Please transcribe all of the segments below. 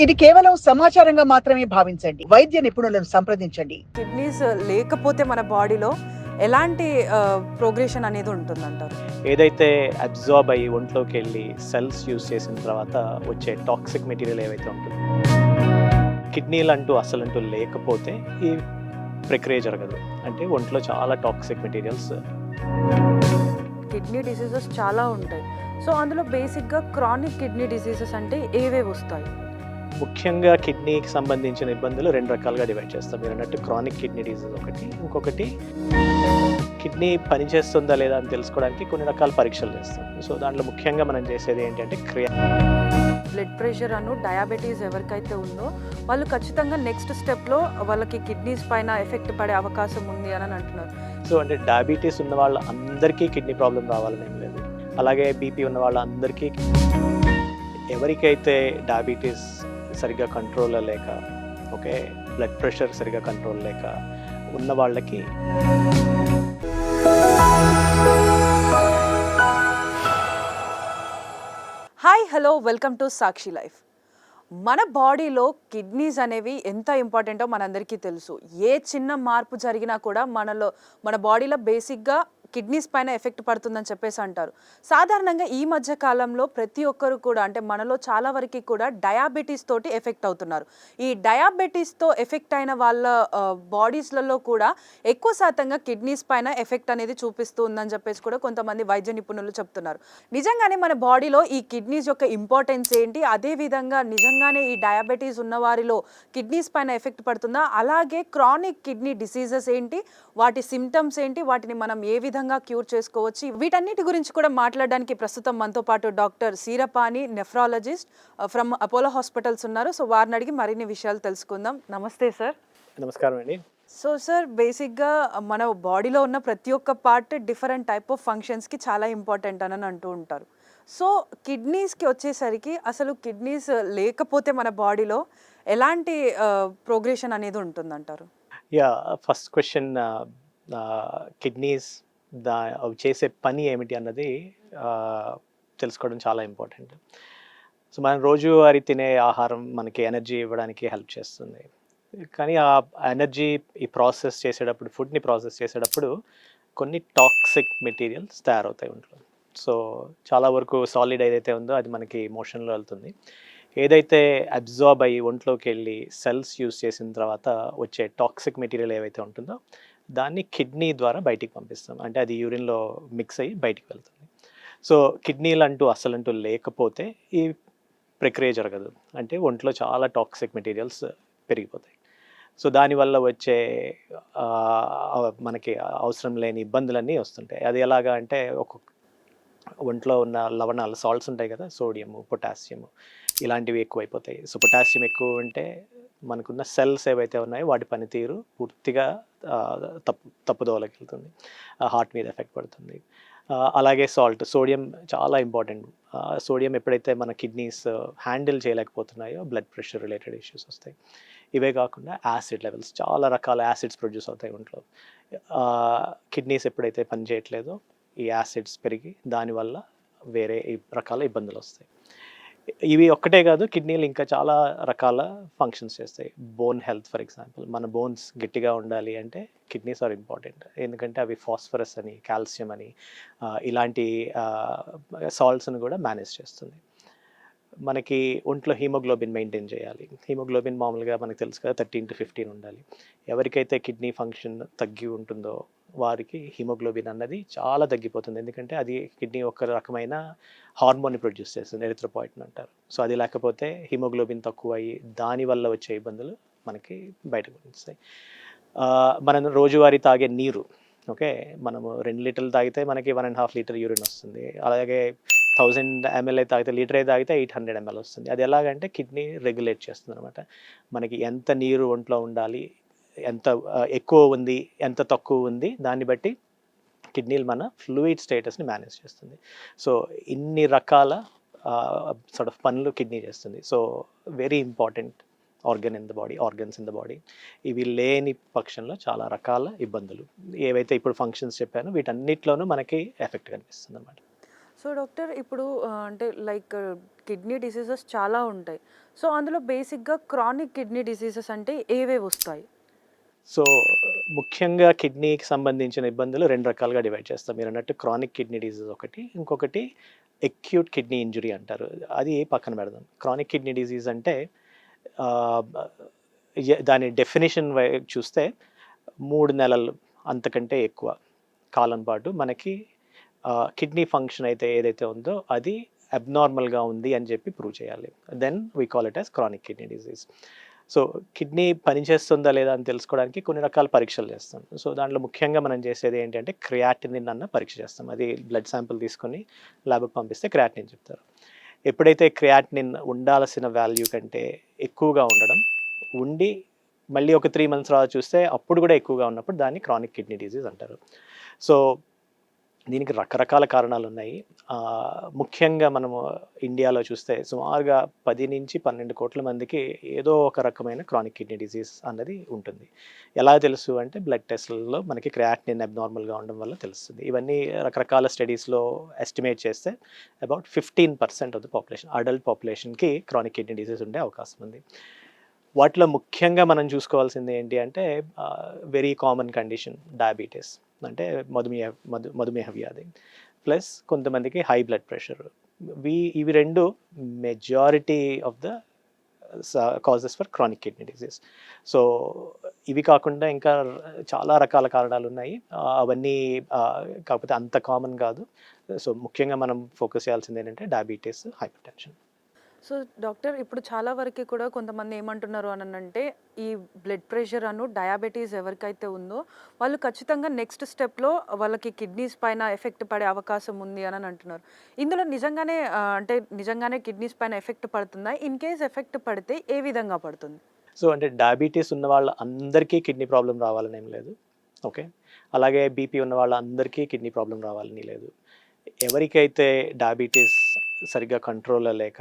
ఇది కేవలం సమాచారంగా మాత్రమే భావించండి. వైద్య నిపుణులను సంప్రదించండి. కిడ్నీస్ లేకపోతే మన బాడీలో ఎలాంటి ప్రోగ్రెషన్ అనేది ఉంటుందంటారు? ఏదైతే అబ్జార్బ్ అయ్యి ఒంట్లోకి వెళ్ళి సెల్స్ యూజ్ చేసిన తర్వాత వచ్చే టాక్సిక్ మెటీరియల్ ఏవైతే ఉంటుందో, కిడ్నీలు అంటూ అసలంటూ లేకపోతే ఈ ప్రక్రియ జరగదు. అంటే ఒంట్లో చాలా టాక్సిక్ మెటీరియల్స్. కిడ్నీ డిసీజెస్ చాలా ఉంటాయి. సో అందులో బేసిక్గా క్రానిక్ కిడ్నీ డిసీజెస్ అంటే ఏవేవి వస్తాయి? ముఖ్యంగా కిడ్నీకి సంబంధించిన ఇబ్బందులు రెండు రకాలుగా డివైడ్ చేస్తాం. మీరు అన్నట్టు క్రానిక్ కిడ్నీ డిసీజ్ ఒకటి, ఇంకొకటి కిడ్నీ పనిచేస్తుందా లేదా అని తెలుసుకోవడానికి కొన్ని రకాల పరీక్షలు చేస్తాం. సో దాంట్లో ముఖ్యంగా మనం చేసేది ఏంటంటే బ్లడ్ ప్రెషర్ అను డయాబెటీస్ ఎవరికైతే ఉందో వాళ్ళు ఖచ్చితంగా నెక్స్ట్ స్టెప్లో వాళ్ళకి కిడ్నీస్ పైన ఎఫెక్ట్ పడే అవకాశం ఉంది అని అంటున్నారు. సో అంటే డయాబెటీస్ ఉన్న వాళ్ళ అందరికీ కిడ్నీ ప్రాబ్లం రావాలని ఏం లేదు. అలాగే బీపీ ఉన్న వాళ్ళ అందరికీ, ఎవరికైతే డయాబెటీస్ సరిగ్గా కంట్రోల్లో లేక, ఓకే, బ్లడ్ ప్రెషర్ సరిగ్గా కంట్రోల్ లేక ఉన్న వాళ్ళకి hi hello welcome to Sakshi life. మన బాడీలో కిడ్నీస్ అనేవి ఎంత ఇంపార్టెంటో మనందరికీ తెలుసు. ఏ చిన్న మార్పు జరిగినా కూడా మన బాడీలో బేసిక్గా కిడ్నీస్ పైన ఎఫెక్ట్ పడుతుందని చెప్పేసి అంటారు. సాధారణంగా ఈ మధ్య కాలంలో ప్రతి ఒక్కరు కూడా, అంటే మనలో చాలా వరకు కూడా డయాబెటీస్ తోటి ఎఫెక్ట్ అవుతున్నారు. ఈ డయాబెటీస్తో ఎఫెక్ట్ అయిన వాళ్ళ బాడీస్లలో కూడా ఎక్కువ శాతంగా కిడ్నీస్ పైన ఎఫెక్ట్ అనేది చూపిస్తూ ఉందని చెప్పేసి కూడా కొంతమంది వైద్య నిపుణులు చెప్తున్నారు. నిజంగానే మన బాడీలో ఈ కిడ్నీస్ యొక్క ఇంపార్టెన్స్ ఏంటి, అదేవిధంగా నిజంగానే ఈ డయాబెటీస్ ఉన్న వారిలో కిడ్నీస్ పైన ఎఫెక్ట్ పడుతుందా, అలాగే క్రానిక్ కిడ్నీ డిసీజెస్ ఏంటి, వాటి సిమ్టమ్స్ ఏంటి, వాటిని మనం ఏ విధంగా క్యూర్ చేసుకోవచ్చు, వీటన్నిటి గురించి కూడా మాట్లాడడానికి ప్రస్తుతం మనతో పాటు doctor Seerapani, nephrologist from Apollo hospitals ఉన్నారు. సో వారిని అడిగి మరిన్ని విషయాలు తెలుసుకుందాం. నమస్తే సార్. నమస్కారం అండి. సో సార్, బేసిక్గా మన బాడీలో ఉన్న ప్రతి ఒక్క పార్ట్ డిఫరెంట్ టైప్ ఆఫ్ ఫంక్షన్స్కి చాలా ఇంపార్టెంట్ అని అంటూ ఉంటారు. సో కిడ్నీస్కి వచ్చేసరికి అసలు కిడ్నీస్ లేకపోతే మన బాడీలో ఎలాంటి ప్రోగ్రెషన్ అనేది ఉంటుందంటారు? ఫస్ట్ క్వశ్చన్, కిడ్నీస్ అవి చేసే పని ఏమిటి అన్నది తెలుసుకోవడం చాలా ఇంపార్టెంట్. సో మనం రోజువారీ తినే ఆహారం మనకి ఎనర్జీ ఇవ్వడానికి హెల్ప్ చేస్తుంది. కానీ ఆ ఎనర్జీ ఫుడ్ని ప్రాసెస్ చేసేటప్పుడు కొన్ని టాక్సిక్ మెటీరియల్స్ తయారవుతాయి ఒంట్లో. సో చాలా వరకు సాలిడ్ ఏదైతే ఉందో అది మనకి మోషన్లో వెళ్తుంది. ఏదైతే అబ్జార్బ్ అయ్యి ఒంట్లోకి వెళ్ళి సెల్స్ యూజ్ చేసిన తర్వాత వచ్చే టాక్సిక్ మెటీరియల్ ఏవైతే ఉంటుందో దాన్ని కిడ్నీ ద్వారా బయటికి పంపిస్తాం. అంటే అది యూరిన్లో మిక్స్ అయ్యి బయటికి వెళ్తుంది. సో కిడ్నీలు అంటూ అసలంటూ లేకపోతే ఈ ప్రక్రియ జరగదు. అంటే ఒంట్లో చాలా టాక్సిక్ మెటీరియల్స్ పెరిగిపోతాయి. సో దానివల్ల వచ్చే మనకి అవసరం లేని ఇబ్బందులన్నీ వస్తుంటాయి. అది ఎలాగా అంటే ఒంట్లో ఉన్న లవణాలు, సాల్ట్స్ ఉంటాయి కదా, సోడియము, పొటాషియము, ఇలాంటివి ఎక్కువైపోతాయి. సో పొటాషియం ఎక్కువ ఉంటే మనకున్న సెల్స్ ఏవైతే ఉన్నాయో వాటి పనితీరు పూర్తిగా తప్పుదోవలోకి వెళ్తుంది. హార్ట్ మీద ఎఫెక్ట్ పడుతుంది. అలాగే సోడియం చాలా ఇంపార్టెంట్. సోడియం ఎప్పుడైతే మన కిడ్నీస్ హ్యాండిల్ చేయలేకపోతున్నాయో బ్లడ్ ప్రెషర్ రిలేటెడ్ ఇష్యూస్ వస్తాయి. ఇవే కాకుండా యాసిడ్ లెవెల్స్, చాలా రకాల యాసిడ్స్ ప్రొడ్యూస్ అవుతాయి ఒంట్లో. కిడ్నీస్ ఎప్పుడైతే పని చేయట్లేదో ఈ యాసిడ్స్ పెరిగి దానివల్ల వేరే రకాల ఇబ్బందులు వస్తాయి. ఇవి ఒక్కటే కాదు, కిడ్నీలు ఇంకా చాలా రకాల ఫంక్షన్స్ చేస్తాయి. బోన్ హెల్త్ ఫర్ ఎగ్జాంపుల్, మన బోన్స్ గట్టిగా ఉండాలి అంటే కిడ్నీస్ ఆర్ ఇంపార్టెంట్. ఎందుకంటే అవి ఫాస్ఫరస్ అని, కాల్షియం అని, ఇలాంటి సాల్ట్స్ని కూడా మేనేజ్ చేస్తుంది. మనకి ఒంట్లో హీమోగ్లోబిన్ మెయింటైన్ చేయాలి. హీమోగ్లోబిన్ మామూలుగా మనకు తెలుసు కదా, 13 to 15 ఉండాలి. ఎవరికైతే కిడ్నీ ఫంక్షన్ తగ్గి ఉంటుందో వారికి హీమోగ్లోబిన్ అన్నది చాలా తగ్గిపోతుంది. ఎందుకంటే అది కిడ్నీ ఒక రకమైన హార్మోన్ని ప్రొడ్యూస్ చేస్తుంది, ఎరిథ్రోపాయిటిన్ అంటారు. సో అది లేకపోతే హీమోగ్లోబిన్ తక్కువ అయ్యి దానివల్ల వచ్చే ఇబ్బందులు మనకి బయటకు వస్తాయి. మనం రోజువారీ తాగే నీరు, ఓకే, మనము 2 లీటర్లు తాగితే మనకి 1.5 లీటర్ యూరిన్ వస్తుంది. అలాగే 1000 ml తాగితే, లీటర్ తాగితే 800 ml వస్తుంది. అది ఎలాగంటే కిడ్నీ రెగ్యులేట్ చేస్తుంది అనమాట. మనకి ఎంత నీరు ఒంట్లో ఉండాలి, ఎంత ఎక్కువ ఉంది, ఎంత తక్కువ ఉంది, దాన్ని బట్టి కిడ్నీలు మన ఫ్లూయిడ్ స్టేటస్ని మేనేజ్ చేస్తుంది. సో ఇన్ని రకాల పనులు కిడ్నీ చేస్తుంది. So very important organs in the body. ఇవి లేని పక్షంలో చాలా రకాల ఇబ్బందులు, ఏవైతే ఇప్పుడు ఫంక్షన్స్ చెప్పానో వీటన్నిటిలోనూ మనకి ఎఫెక్ట్ కనిపిస్తుంది అన్నమాట. సో డాక్టర్ ఇప్పుడు అంటే లైక్ కిడ్నీ డిసీజెస్ చాలా ఉంటాయి. సో అందులో బేసిక్‌గా క్రానిక్ కిడ్నీ డిసీజెస్ అంటే ఏవేవి వస్తాయి? సో ముఖ్యంగా కిడ్నీకి సంబంధించిన ఇబ్బందులు 2 రకాలుగా డివైడ్ చేస్తాం. మీరన్నట్టు క్రానిక్ కిడ్నీ డిసీజ్ ఒకటి. ఇంకొకటి అక్యూట్ కిడ్నీ ఇంజ్యూరీ అంటారు. అది పక్కన పెడదాం. క్రానిక్ కిడ్నీ డిసీజ్ అంటే ఆహ్, దాని డెఫినిషన్ చూస్తే 3 నెలలు అంతకంటే ఎక్కువ కాలం పాటు మనకి కిడ్నీ ఫంక్షన్ అయితే ఏదైతే ఉందో అది అబ్నార్మల్‌గా ఉంది అని చెప్పి ప్రూవ్ చేయాలి. Then we call it as chronic kidney disease. So kidney పనిచేస్తుందా లేదా అని తెలుసుకోవడానికి కొన్ని రకాల పరీక్షలు చేస్తాం. సో దాంట్లో ముఖ్యంగా మనం చేసేది ఏంటంటే క్రియాటినిన్ అన్న పరీక్ష చేస్తాం. అది బ్లడ్ శాంపిల్ తీసుకొని ల్యాబ్‌కి పంపిస్తే క్రియాటినిన్ చెప్తారు. ఎప్పుడైతే క్రియాటినిన్ ఉండాల్సిన వాల్యూ కంటే ఎక్కువగా ఉండడం, ఉండి మళ్ళీ ఒక 3 మంత్స్ తర్వాత చూస్తే అప్పుడు కూడా ఎక్కువగా ఉన్నప్పుడు దాన్ని క్రానిక్ కిడ్నీ డిసీజ్ అంటారు. సో దీనికి రకరకాల కారణాలున్నాయి. ముఖ్యంగా మనము ఇండియాలో చూస్తే సుమారుగా 10-12 కోట్ల మందికి ఏదో ఒక రకమైన క్రానిక్ కిడ్నీ డిసీజ్ అన్నది ఉంటుంది. ఎలా తెలుసు అంటే బ్లడ్ టెస్ట్‌లలో మనకి క్రియాటినిన్ అబ్నార్మల్‌గా ఉండడం వల్ల తెలుస్తుంది. ఇవన్నీ రకరకాల స్టడీస్‌లో ఎస్టిమేట్ చేస్తే about 15% of the population, adult పాపులేషన్‌కి క్రానిక్ కిడ్నీ డిసీజ్ ఉండే అవకాశం ఉంది. వాటిలో ముఖ్యంగా మనం చూసుకోవాల్సింది ఏంటి అంటే వెరీ కామన్ కండిషన్ డయాబెటిస్, అంటే మధుమేహ వ్యాధి, ప్లస్ కొంతమందికి హై బ్లడ్ ప్రెషర్. ఇవి 2 majority of the causes for chronic kidney disease. So ఇవి కాకుండా ఇంకా చాలా రకాల కారణాలు ఉన్నాయి. అవన్నీ కాకపోతే అంత కామన్ కాదు. సో ముఖ్యంగా మనం ఫోకస్ చేయాల్సింది ఏంటంటే diabetes, hyper tension. So doctor ఇప్పుడు చాలా వరకు కూడా కొంతమంది ఏమంటున్నారు అనంటే ఈ బ్లడ్ ప్రెషర్ డయాబెటీస్ ఎవరికైతే ఉందో వాళ్ళు ఖచ్చితంగా నెక్స్ట్ స్టెప్లో వాళ్ళకి కిడ్నీస్ పైన ఎఫెక్ట్ పడే అవకాశం ఉంది అని అంటున్నారు. ఇందులో నిజంగానే అంటే నిజంగానే కిడ్నీస్ పైన ఎఫెక్ట్ పడుతుందా? ఇన్ కేస్ ఎఫెక్ట్ పడితే ఏ విధంగా పడుతుంది? సో అంటే డయాబెటీస్ ఉన్న వాళ్ళ అందరికీ కిడ్నీ ప్రాబ్లం రావాలని ఏం లేదు. ఓకే. అలాగే బీపీ ఉన్న వాళ్ళందరికీ కిడ్నీ ప్రాబ్లం రావాలని లేదు. ఎవరికైతే డయాబెటీస్ సరిగ్గా కంట్రోల్‌లో లేక,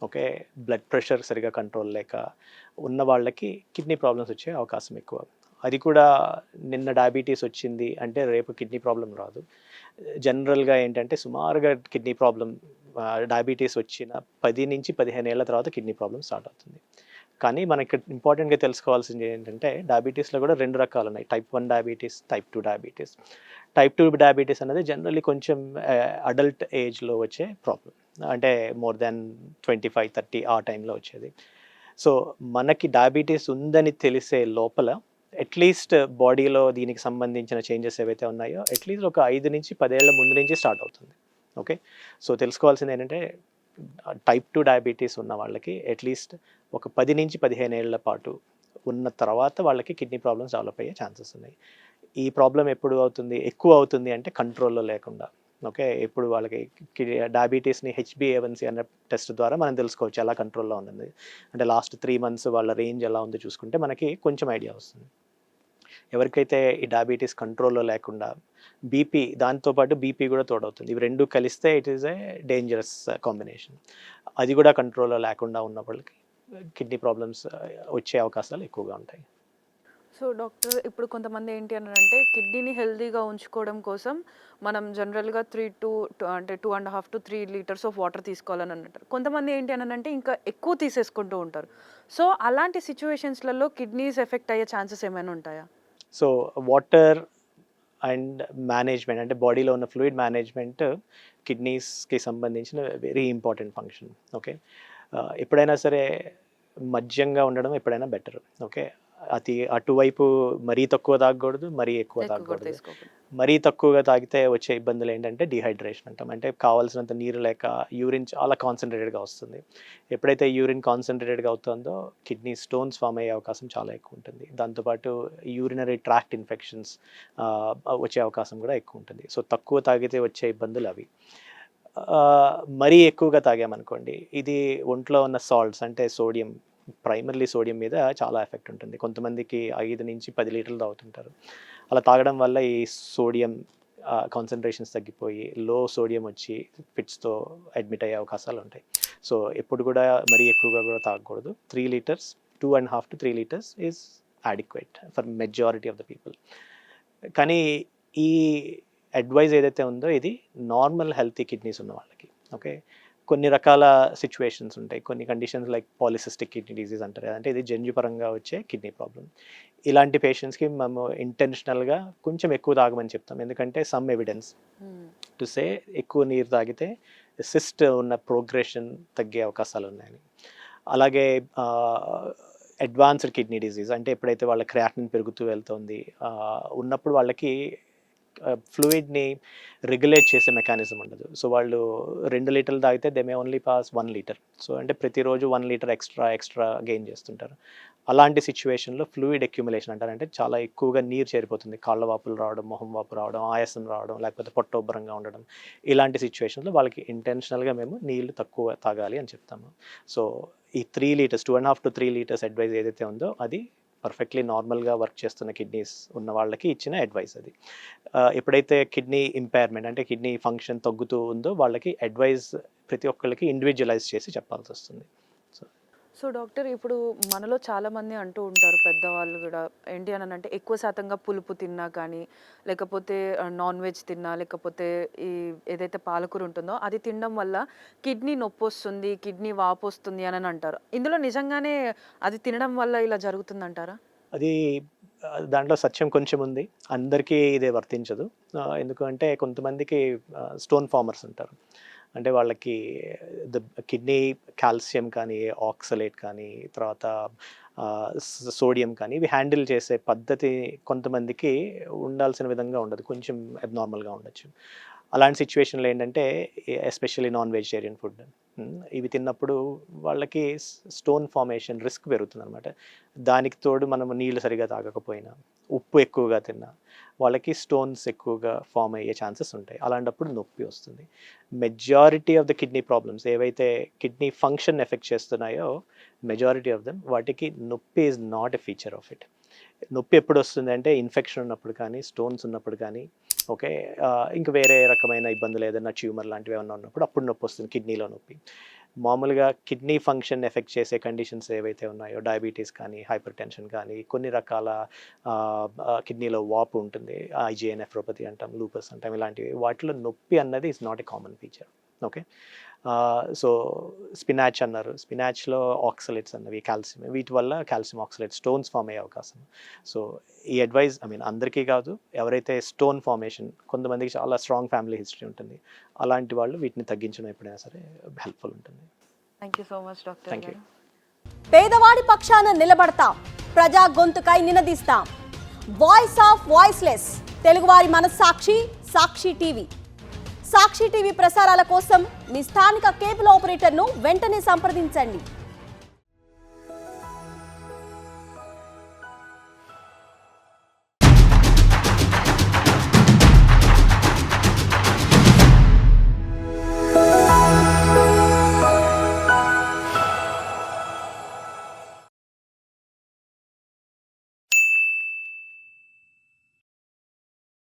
ఓకే, బ్లడ్ ప్రెషర్ సరిగ్గా కంట్రోల్ లేక ఉన్న వాళ్ళకి కిడ్నీ ప్రాబ్లమ్స్ వచ్చే అవకాశం ఎక్కువ. అది కూడా నిన్న డయాబెటీస్ వచ్చింది అంటే రేపు కిడ్నీ ప్రాబ్లం రాదు. జనరల్‌గా ఏంటంటే సుమారుగా కిడ్నీ ప్రాబ్లం డయాబెటీస్ వచ్చిన 10-15 ఏళ్ల తర్వాత కిడ్నీ ప్రాబ్లమ్ స్టార్ట్ అవుతుంది. కానీ మనకి ఇంపార్టెంట్‌గా తెలుసుకోవాల్సింది ఏంటంటే డయాబెటీస్‌లో కూడా 2 రకాలు ఉన్నాయి. Type 1 diabetes, type 2 diabetes. Type 2 diabetes అనేది జనరల్లీ కొంచెం అడల్ట్ ఏజ్‌లో వచ్చే ప్రాబ్లమ్. అంటే మోర్ దాన్ 25, 30 ఆ టైంలో వచ్చేది. సో మనకి డయాబెటీస్ ఉందని తెలిసే లోపల అట్‌లీస్ట్ బాడీలో దీనికి సంబంధించిన చేంజెస్ ఏవైతే ఉన్నాయో అట్‌లీస్ట్ ఒక 5-10 ఏళ్ల ముందు నుంచి స్టార్ట్ అవుతుంది. ఓకే. సో తెలుసుకోవాల్సింది ఏంటంటే టైప్ 2 డయాబెటీస్ ఉన్న వాళ్ళకి అట్‌లీస్ట్ ఒక 10-15 ఏళ్ల పాటు ఉన్న తర్వాత వాళ్ళకి కిడ్నీ ప్రాబ్లమ్స్ డెవలప్ అయ్యే ఛాన్సెస్ ఉన్నాయి. ఈ ప్రాబ్లమ్ ఎప్పుడు అవుతుంది, ఎక్కువ అవుతుంది అంటే కంట్రోల్‌లో లేకుండా. ఓకే. ఇప్పుడు వాళ్ళకి డయాబెటీస్‌ని హెచ్‌బీఏవన్సీ అన్న టెస్ట్ ద్వారా మనం తెలుసుకోవచ్చు ఎలా కంట్రోల్‌లో ఉందని. అంటే లాస్ట్ 3 మంత్స్ వాళ్ళ రేంజ్ ఎలా ఉందో చూసుకుంటే మనకి కొంచెం ఐడియా వస్తుంది. ఎవరికైతే ఈ డయాబెటీస్ కంట్రోల్‌లో లేకుండా బీపీ, దాంతో పాటు బీపీ కూడా తోడవుతుంది. ఇవి 2 కలిస్తే it is a dangerous combination. అది కూడా కంట్రోల్‌లో లేకుండా ఉన్న వాళ్ళకి కిడ్నీ ప్రాబ్లమ్స్ వచ్చే అవకాశాలు ఎక్కువగా ఉంటాయి. సో డాక్టర్ ఇప్పుడు కొంతమంది ఏంటి అనంటే కిడ్నీని హెల్తీగా ఉంచుకోవడం కోసం మనం జనరల్‌గా 2.5-3 లీటర్స్ ఆఫ్ వాటర్ తీసుకోవాలని అంటారు. కొంతమంది ఏంటి అనంటే ఇంకా ఎక్కువ తీసేసుకుంటూ ఉంటారు. సో అలాంటి సిట్యుయేషన్స్‌లలో కిడ్నీస్ ఎఫెక్ట్ అయ్యే ఛాన్సెస్ ఏమైనా ఉంటాయా? సో వాటర్ అండ్ మేనేజ్మెంట్, అంటే బాడీలో ఉన్న ఫ్లూయిడ్ మేనేజ్మెంట్ కిడ్నీస్‌కి సంబంధించిన వెరీ ఇంపార్టెంట్ ఫంక్షన్. ఓకే. ఎప్పుడైనా సరే మధ్యంగా ఉండడం ఎప్పుడైనా బెటర్. ఓకే. అటువైపు మరీ తక్కువ తాగకూడదు, మరీ ఎక్కువ ఎక్కువ కూడా తాగకూడదు. తీసుకోకూడదు. మరీ తక్కువగా తాగితే వచ్చే ఇబ్బందులు ఏంటంటే డీహైడ్రేషన్ అంటాం. అంటే కావాల్సినంత నీరు లేక యూరిన్ చాలా కాన్సన్ట్రేటెడ్‌గా వస్తుంది. ఎప్పుడైతే యూరిన్ కాన్సన్ట్రేటెడ్‌గా అవుతుందో కిడ్నీ స్టోన్స్ ఫామ్ అయ్యే అవకాశం చాలా ఎక్కువ ఉంటుంది. దాంతోపాటు యూరినరీ ట్రాక్ట్ ఇన్ఫెక్షన్స్ వచ్చే అవకాశం కూడా ఎక్కువ ఉంటుంది. సో తక్కువ తాగితే వచ్చే ఇబ్బందులు అవి. మరీ ఎక్కువగా తాగామనుకోండి, ఇది ఒంట్లో ఉన్న సాల్ట్స్ అంటే సోడియం, ప్రైమర్లీ సోడియం మీద చాలా ఎఫెక్ట్ ఉంటుంది. కొంతమందికి 5-10 లీటర్లు తాగుతుంటారు. అలా తాగడం వల్ల ఈ సోడియం కాన్సంట్రేషన్స్ తగ్గిపోయి లో సోడియం వచ్చి ఫిట్స్‌తో అడ్మిట్ అయ్యే అవకాశాలు ఉంటాయి. సో ఎప్పుడు కూడా మరీ ఎక్కువగా కూడా తాగకూడదు. 3 litres, 2.5-3 litres is adequate for majority of the people. కానీ ఈ అడ్వైజ్ ఏదైతే ఉందో ఇది నార్మల్ హెల్తీ కిడ్నీస్ ఉన్న వాళ్ళకి. ఓకే, కొన్ని రకాల సిచ్యువేషన్స్ ఉంటాయి, కొన్ని conditions like polycystic kidney disease అంటారు కదా, అంటే ఇది జన్యుపరంగా వచ్చే కిడ్నీ ప్రాబ్లం. ఇలాంటి పేషెంట్స్కి మేము ఇంటెన్షనల్గా కొంచెం ఎక్కువ తాగమని చెప్తాం, ఎందుకంటే సమ్ ఎవిడెన్స్ టు సే ఎక్కువ నీరు తాగితే సిస్ట్ ఉన్న ప్రోగ్రెషన్ తగ్గే అవకాశాలు ఉన్నాయని. అలాగే అడ్వాన్స్డ్ కిడ్నీ డిజీజ్ అంటే ఎప్పుడైతే వాళ్ళ క్రియాటినిన్ పెరుగుతూ వెళ్తుంది ఉన్నప్పుడు వాళ్ళకి ఫ్లూయిడ్ని రెగ్యులేట్ చేసే మెకానిజం ఉండదు. సో వాళ్ళు 2 లీటర్లు తాగితే they may only pass 1 litre. So అంటే ప్రతిరోజు 1 లీటర్ ఎక్స్ట్రా గెయిన్ చేస్తుంటారు. అలాంటి సిచ్యువేషన్లో ఫ్లూయిడ్ అక్యుములేషన్ అంటారు, అంటే చాలా ఎక్కువగా నీరు చేరిపోతుంది, కాళ్ళ వాపులు రావడం, మొహం వాపు రావడం, ఆయాసం రావడం, లేకపోతే పొట్టొబ్బరంగా ఉండడం. ఇలాంటి సిచ్యువేషన్లో వాళ్ళకి ఇంటెన్షనల్గా మేము నీళ్లు తక్కువ తాగాలి అని చెప్తాము. సో ఈ 3 లీటర్స్ 2.5 to 3 లీటర్స్ అడ్వైజ్ ఏదైతే ఉందో అది పర్ఫెక్ట్లీ నార్మల్గా వర్క్ చేస్తున్న కిడ్నీస్ ఉన్న వాళ్ళకి ఇచ్చిన అడ్వైస్ అది. ఎప్పుడైతే కిడ్నీ ఇంపైర్మెంట్ అంటే కిడ్నీ ఫంక్షన్ తగ్గుతూ ఉందో వాళ్ళకి అడ్వైస్ ప్రతి ఒక్కరికి ఇండివిజువలైజ్ చేసి చెప్పాల్సి వస్తుంది. సో డాక్టర్, ఇప్పుడు మనలో చాలామంది అంటూ ఉంటారు పెద్దవాళ్ళు కూడా, ఏంటి అని అంటే ఎక్కువ శాతంగా పులుపు తిన్నా కానీ, లేకపోతే నాన్ వెజ్ తిన్నా, లేకపోతే ఈ ఏదైతే పాలకూర ఉంటుందో అది తినడం వల్ల కిడ్నీ నొప్పి వస్తుంది, కిడ్నీ వాపు వస్తుంది అని అంటారు. ఇందులో నిజంగానే అది తినడం వల్ల ఇలా జరుగుతుందంటారా? అది దాంట్లో సత్యం కొంచెం ఉంది, అందరికీ ఇదే వర్తించదు. ఎందుకంటే కొంతమందికి స్టోన్ ఫార్మర్స్ ఉంటారు, అంటే వాళ్ళకి కిడ్నీ కాల్షియం కానీ, ఆక్సలేట్ కానీ, తర్వాత సోడియం కానీ ఇవి హ్యాండిల్ చేసే పద్ధతి కొంతమందికి ఉండాల్సిన విధంగా ఉండదు, కొంచెం అబ్నార్మల్గా ఉండొచ్చు. అలాంటి సిచ్యువేషన్లో ఏంటంటే ఎస్పెషల్లీ నాన్ వెజిటేరియన్ ఫుడ్ ఇవి తిన్నప్పుడు వాళ్ళకి స్టోన్ ఫార్మేషన్ రిస్క్ పెరుగుతుంది అనమాట. దానికి తోడు మనము నీళ్ళు సరిగా తాగకపోయినా, ఉప్పు ఎక్కువగా తిన్నా వాళ్ళకి స్టోన్స్ ఎక్కువగా ఫామ్ అయ్యే ఛాన్సెస్ ఉంటాయి. అలాంటప్పుడు నొప్పి వస్తుంది. Majority of the kidney problems ఏవైతే కిడ్నీ ఫంక్షన్ ఎఫెక్ట్ చేస్తున్నాయో మెజారిటీ ఆఫ్ దెమ్ వాటికి నొప్పి is not a feature of it. నొప్పి ఎప్పుడు వస్తుంది అంటే ఇన్ఫెక్షన్ ఉన్నప్పుడు కానీ, స్టోన్స్ ఉన్నప్పుడు కానీ, ఓకే, ఇంకా వేరే రకమైన ఇబ్బందులు ఏదైనా ట్యూమర్ లాంటివి ఏమైనా ఉన్నప్పుడు అప్పుడు నొప్పి వస్తుంది, కిడ్నీలో నొప్పి. మామూలుగా కిడ్నీ ఫంక్షన్ ఎఫెక్ట్ చేసే కండిషన్స్ ఏవైతే ఉన్నాయో, డయాబెటీస్ కానీ, హైపర్ టెన్షన్ కానీ, కొన్ని రకాల కిడ్నీలో వాపు ఉంటుంది, ఐజిఐ నెఫ్రోపతి అంటాం, లూపస్ అంటాం, ఇలాంటివి వాటిలో నొప్పి అన్నది is not a common feature. Okay, so spinach అన్నారు, స్పినాచ్లో ఆక్సలేట్స్ అన్నవి కాల్షియం, వీటి వల్ల కాల్షియం ఆక్సలేట్ స్టోన్స్ ఫామ్ అయ్యే అవకాశం. సో ఈ అడ్వైజ్ అందరికీ కాదు, ఎవరైతే స్టోన్ ఫార్మేషన్, కొంతమందికి చాలా స్ట్రాంగ్ ఫ్యామిలీ హిస్టరీ ఉంటుంది, అలాంటి వాళ్ళు వీటిని తగ్గించడం ఎప్పుడైనా సరే హెల్ప్ఫుల్ ఉంటుంది. Thank you so much doctor. Thank you. పేదవాడి పక్షాన నిలబడతాం, ప్రజా గొంతుకై నినదిస్తాం. వాయిస్ ఆఫ్ వాయిస్లెస్, తెలుగువారి మనస్సాక్షి, సాక్షి టీవీ. సాక్షి టీవీ ప్రసారాల కోసం మీ స్థానిక కేబుల్ ఆపరేటర్ను వెంటనే సంప్రదించండి.